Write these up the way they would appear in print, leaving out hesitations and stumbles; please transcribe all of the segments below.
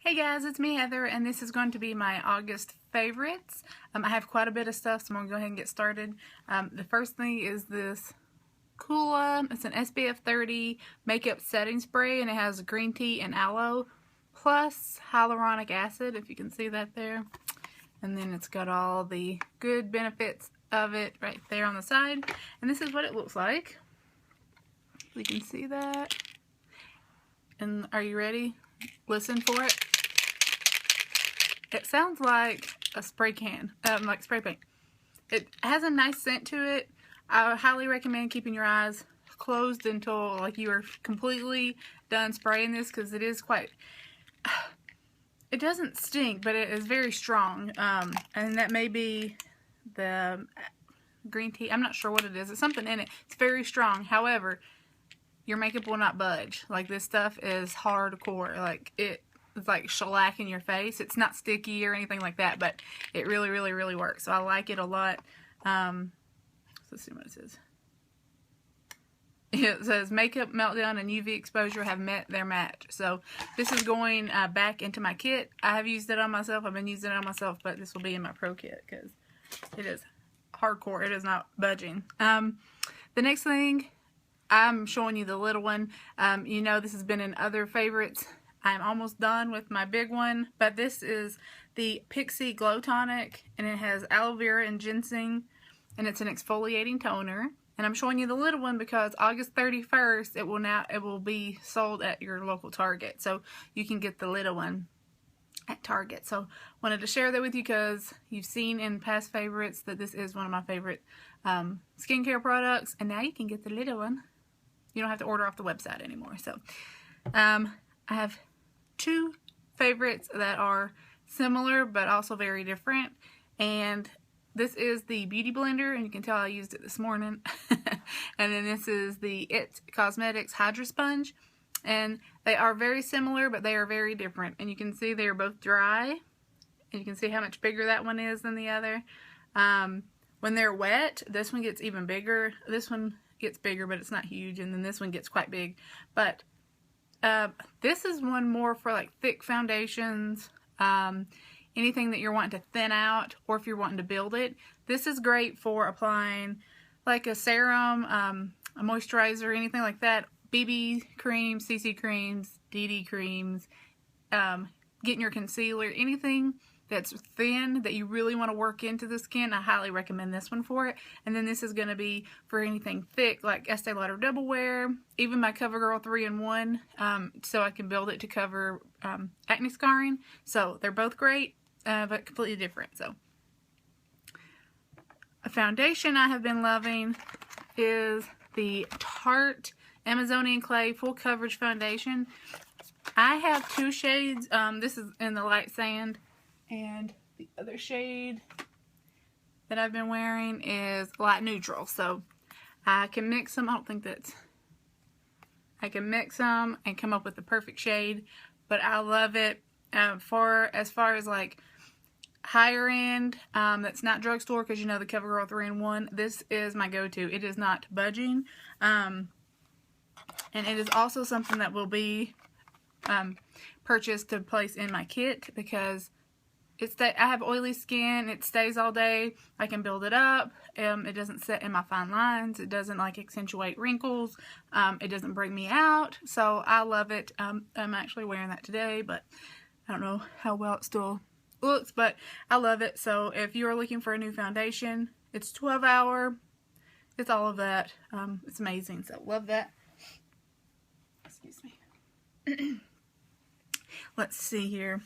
Hey guys, it's me Heather, and this is going to be my August favorites. I have quite a bit of stuff, so I'm going to go ahead and get started. The first thing is this Coola. It's an SPF 30 makeup setting spray, and it has green tea and aloe plus hyaluronic acid, if you can see that there. And then it's got all the good benefits of it right there on the side. And this is what it looks like. You can see that. And are you ready? Listen for it. It sounds like a spray can, like spray paint. It has a nice scent to it. I highly recommend keeping your eyes closed until like you are completely done spraying this, because it is quite, it doesn't stink, but it is very strong. And that may be the green tea. I'm not sure what it is. It's something in it. It's very strong. However, your makeup will not budge. Like, this stuff is hardcore. Like, it's like shellacking your face. It's not sticky or anything like that, but it really, really, really works. So I like it a lot. Let's see what it says. It says makeup meltdown and UV exposure have met their match. So this is going back into my kit. I have used it on myself. I've been using it on myself, but this will be in my pro kit because it is hardcore. It is not budging. The next thing, I'm showing you the little one. You know, this has been in other favorites. I'm almost done with my big one, but this is the Pixie Glow Tonic, and it has aloe vera and ginseng, and it's an exfoliating toner. And I'm showing you the little one because August 31st, it will be sold at your local Target, so you can get the little one at Target. So wanted to share that with you because you've seen in past favorites that this is one of my favorite skincare products, and now you can get the little one. You don't have to order off the website anymore. So I have two favorites that are similar but also very different, and this is the Beauty Blender, and you can tell I used it this morning. And then this is the It Cosmetics Hydra Sponge, and they are very similar but they are very different, and you can see they are both dry, and you can see how much bigger that one is than the other. When they're wet, this one gets even bigger. This one gets bigger, but it's not huge, and then this one gets quite big. But this is one more for like thick foundations, anything that you're wanting to thin out, or if you're wanting to build it. This is great for applying like a serum, a moisturizer, anything like that. BB creams, CC creams, DD creams, getting your concealer, anything that's thin that you really want to work into the skin, I highly recommend this one for it. And then this is going to be for anything thick like Estee Lauder Double Wear, even my CoverGirl 3-in-1, so I can build it to cover acne scarring. So they're both great, but completely different. So a foundation I have been loving is the Tarte Amazonian Clay Full Coverage Foundation. I have two shades. This is in the light sand, and the other shade that I've been wearing is light neutral. So I can mix them. I can mix them and come up with the perfect shade, but I love it. As far as like higher end, that's not drugstore, because you know the CoverGirl 3-in-1, this is my go-to. It is not budging, and it is also something that will be purchased to place in my kit, because I have oily skin. It stays all day. I can build it up. It doesn't set in my fine lines. It doesn't like accentuate wrinkles. It doesn't bring me out. So I love it. I'm actually wearing that today, but I don't know how well it still looks, but I love it. So if you are looking for a new foundation, it's 12 hour. It's all of that. It's amazing. So love that. Excuse me. Let's see here.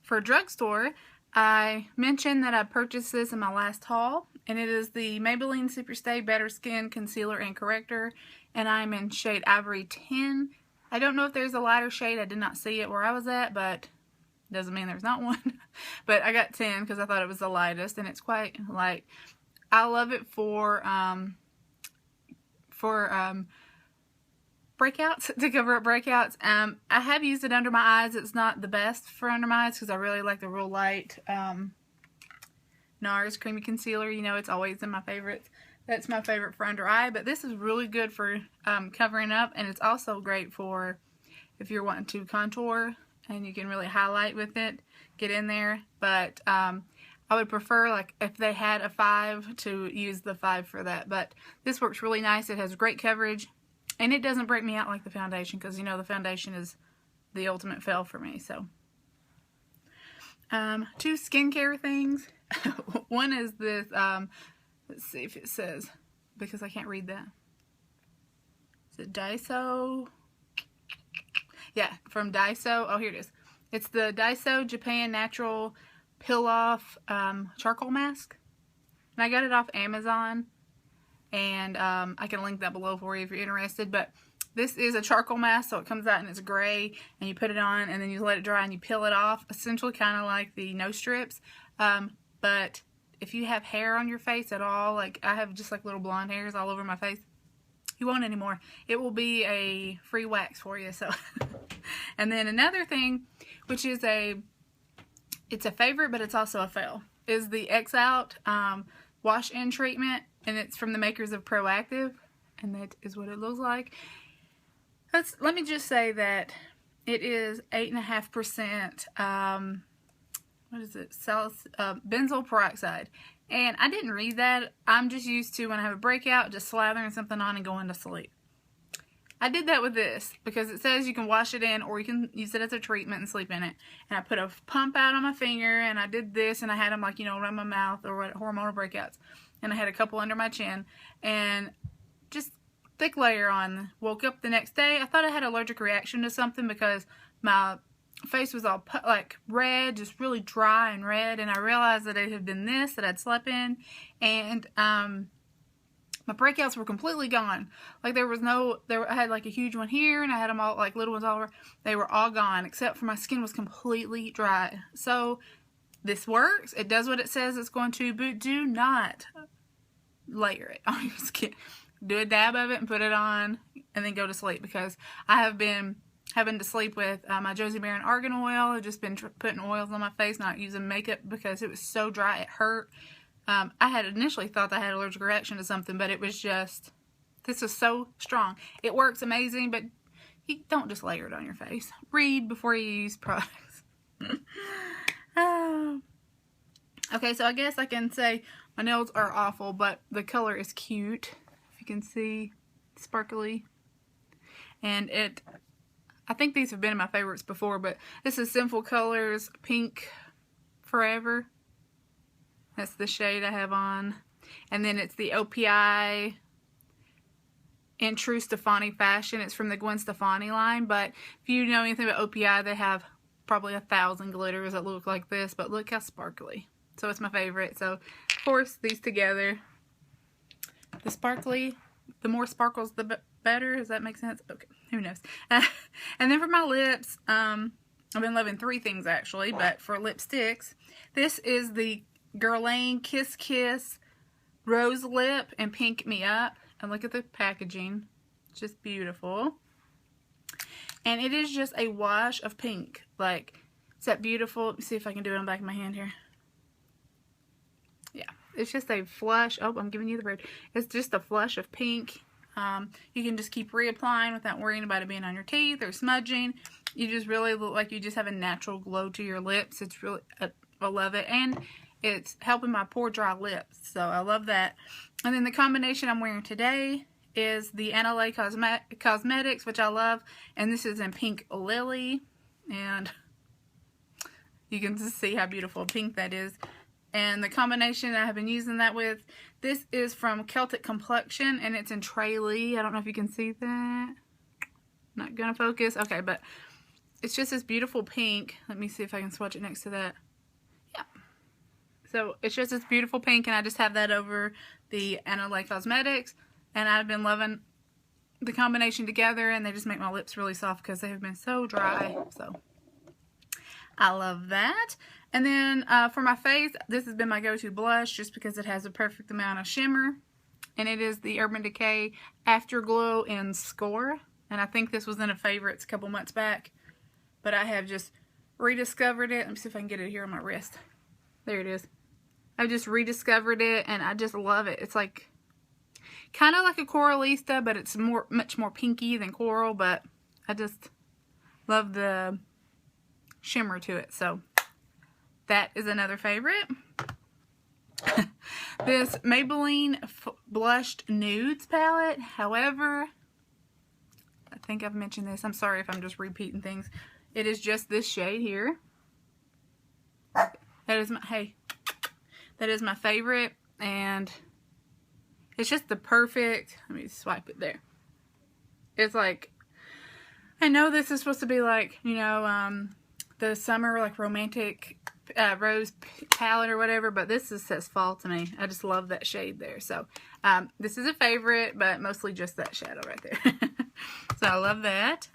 For drugstore, I mentioned that I purchased this in my last haul, and it is the Maybelline Superstay Better Skin Concealer and Corrector, and I'm in shade Ivory 10. I don't know if there's a lighter shade. I did not see it where I was at, but doesn't mean there's not one. But I got 10 because I thought it was the lightest, and it's quite light. I love it for breakouts, to cover up breakouts. I have used it under my eyes. It's not the best for under my eyes because I really like the real light NARS Creamy Concealer. You know, it's always in my favorites. That's my favorite for under eye, but this is really good for covering up, and it's also great for if you're wanting to contour and you can really highlight with it, get in there. But I would prefer, like, if they had a 5, to use the 5 for that. But this works really nice. It has great coverage, and it doesn't break me out like the foundation, because, you know, the foundation is the ultimate fail for me. So 2 skincare things. One is this, let's see if it says, because I can't read that. Is it Daiso? Yeah, from Daiso. Oh, here it is. It's the Daiso Japan Natural Peel Off Charcoal Mask. And I got it off Amazon. And I can link that below for you if you're interested. But this is a charcoal mask, so it comes out and it's gray. And you put it on, and then you let it dry, and you peel it off. Essentially kind of like the nose strips. But if you have hair on your face at all, like I have just like little blonde hairs all over my face, you won't anymore. It will be a free wax for you. So, and then another thing, which is it's a favorite, but it's also a fail, is the X Out wash-in treatment, and it's from the makers of Proactive, and that is what it looks like. Let me just say that it is 8.5%. What is it? Benzoyl peroxide. And I didn't read that. I'm just used to, when I have a breakout, just slathering something on and going to sleep. I did that with this because it says you can wash it in, or you can use it as a treatment and sleep in it. And I put a pump out on my finger, and I did this, and I had them, like, you know, around my mouth, or what, hormonal breakouts. And I had a couple under my chin, and just thick layer on. Woke up the next day. I thought I had an allergic reaction to something because my face was all like red, just really dry and red, and I realized that it had been this that I'd slept in, and my breakouts were completely gone. Like I had like a huge one here, and I had them all, like little ones all over. They were all gone, except for my skin was completely dry. So this works. It does what it says it's going to, but do not layer it on your skin. Do a dab of it and put it on, and then go to sleep, because I have been having to sleep with my Josie Maran Argan Oil. I've just been putting oils on my face, not using makeup, because it was so dry it hurt. I had initially thought I had an allergic reaction to something, but it was just, this is so strong. It works amazing, but you don't just layer it on your face. Read before you use products. Okay, so I guess I can say my nails are awful, but the color is cute. If you can see, sparkly. And I think these have been my favorites before, but this is Sinful Colors Pink Forever. That's the shade I have on. And then it's the OPI in True Stefani fashion. It's from the Gwen Stefani line, but if you know anything about OPI, they have probably 1,000 glitters that look like this, but look how sparkly. So it's my favorite. So, of course, these together. The sparkly, the more sparkles, the better. Does that make sense? Okay, who knows? And then for my lips, I've been loving 3 things actually, but for lipsticks, this is the Guerlain Kiss Kiss Rose Lip and Pink Me Up. And look at the packaging. It's just beautiful. And it is just a wash of pink. Like, it's that beautiful. Let me see if I can do it on the back of my hand here. Yeah, it's just a flush. Oh, I'm giving you the red. It's just a flush of pink. You can just keep reapplying without worrying about it being on your teeth or smudging. You just really look like you just have a natural glow to your lips. It's really, I love it. And it's helping my poor dry lips. So I love that. And then the combination I'm wearing today is the Anna Cosmetics, which I love. And this is in Pink Lily. And you can just see how beautiful pink that is. And the combination I have been using that with, this is from Celtic Complexion, and it's in Traley. I don't know if you can see that. Not gonna focus. Okay, but it's just this beautiful pink. Let me see if I can swatch it next to that. Yeah. So it's just this beautiful pink, and I just have that over the Anna Cosmetics. And I've been loving the combination together, and they just make my lips really soft because they have been so dry. So I love that. And then for my face, this has been my go-to blush just because it has a perfect amount of shimmer. And it is the Urban Decay Afterglow in Score. And I think this was in a favorites a couple months back. But I have just rediscovered it. Let me see if I can get it here on my wrist. There it is. I just rediscovered it, and I just love it. It's like kind of like a Coralista, but it's much more pinky than coral. But I just love the shimmer to it. So that is another favorite. This Maybelline Blushed Nudes palette. However, I think I've mentioned this. I'm sorry if I'm just repeating things. It is just this shade here. That is my favorite, and it's just the perfect. Let me swipe it there. It's like, I know this is supposed to be like, you know, the summer like romantic rose palette or whatever, but this just says fall to me. I just love that shade there. So this is a favorite, but mostly just that shadow right there. So I love that.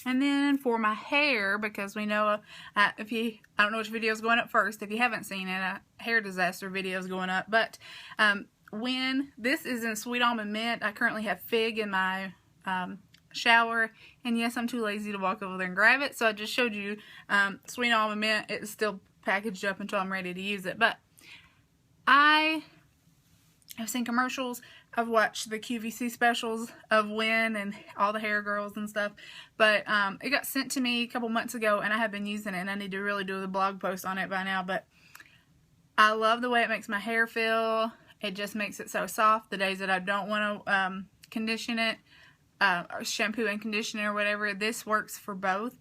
And then for my hair, because we know I don't know which video is going up first. If you haven't seen it, a hair disaster video is going up. But when this is in Sweet Almond Mint, I currently have Fig in my shower, and yes, I'm too lazy to walk over there and grab it, so I just showed you Sweet Almond Mint. It's still packaged up until I'm ready to use it, but I have seen commercials. I've watched the QVC specials of Win and all the hair girls and stuff, but it got sent to me a couple months ago, and I have been using it, and I need to really do the blog post on it by now, but I love the way it makes my hair feel. It just makes it so soft the days that I don't want to condition it, or shampoo and conditioner or whatever. This works for both,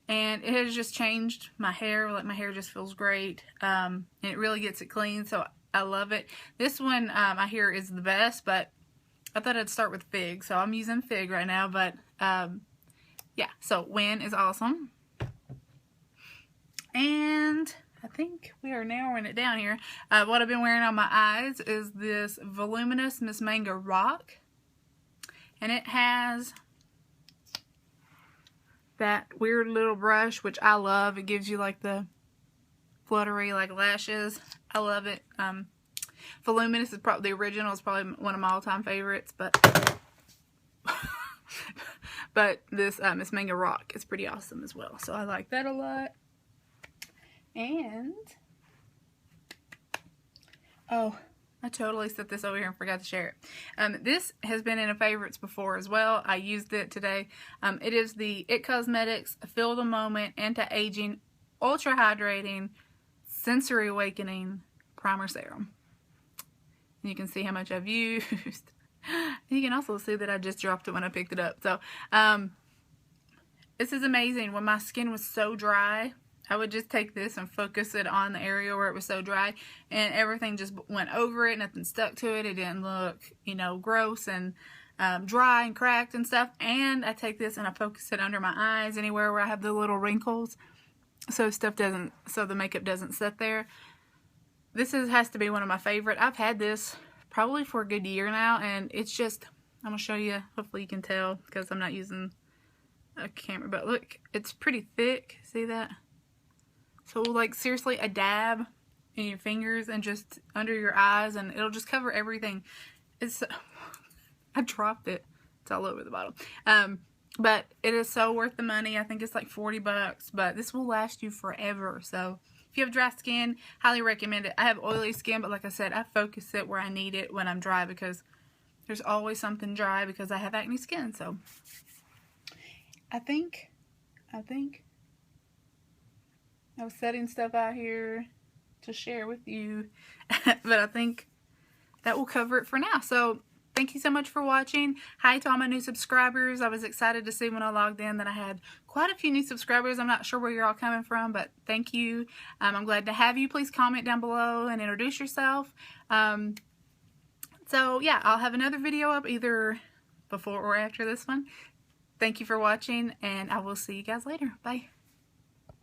and it has just changed my hair. Like, my hair just feels great, and it really gets it clean, so I love it. This one I hear is the best, but I thought I'd start with Fig, so I'm using Fig right now, but yeah, so Win is awesome. And I think we are narrowing it down here. What I've been wearing on my eyes is this Voluminous Miss Mango Rock. And it has that weird little brush, which I love. It gives you like the fluttery like lashes. I love it. Voluminous is probably the original. Is probably one of my all-time favorites, but but this Miss Mango Rock is pretty awesome as well. So I like that a lot. And oh, I totally set this over here and forgot to share it. This has been in a favorites before as well. I used it today. It is the IT Cosmetics Feel the Moment Anti-Aging Ultra Hydrating Sensory Awakening Primer Serum. You can see how much I've used. You can also see that I just dropped it when I picked it up. So this is amazing. When my skin was so dry, I would just take this and focus it on the area where it was so dry, and everything just went over it. Nothing stuck to it. It didn't look, you know, gross and dry and cracked and stuff. And I take this and I focus it under my eyes, anywhere where I have the little wrinkles, so the makeup doesn't sit there. This has to be one of my favorite. I've had this probably for a good year now, and it's just, I'm gonna show you. Hopefully you can tell because I'm not using a camera, but look, it's pretty thick. See that? So, like, seriously, a dab in your fingers and just under your eyes, and it'll just cover everything. It's, I dropped it. It's all over the bottle. But it is so worth the money. I think it's like 40 bucks, but this will last you forever. So, if you have dry skin, highly recommend it. I have oily skin, but like I said, I focus it where I need it when I'm dry, because there's always something dry because I have acne skin. So, I think I was setting stuff out here to share with you, but I think that will cover it for now. So thank you so much for watching. Hi to all my new subscribers. I was excited to see when I logged in that I had quite a few new subscribers. I'm not sure where you're all coming from, but thank you. I'm glad to have you. Please comment down below and introduce yourself. So yeah, I'll have another video up either before or after this one. Thank you for watching, and I will see you guys later. Bye.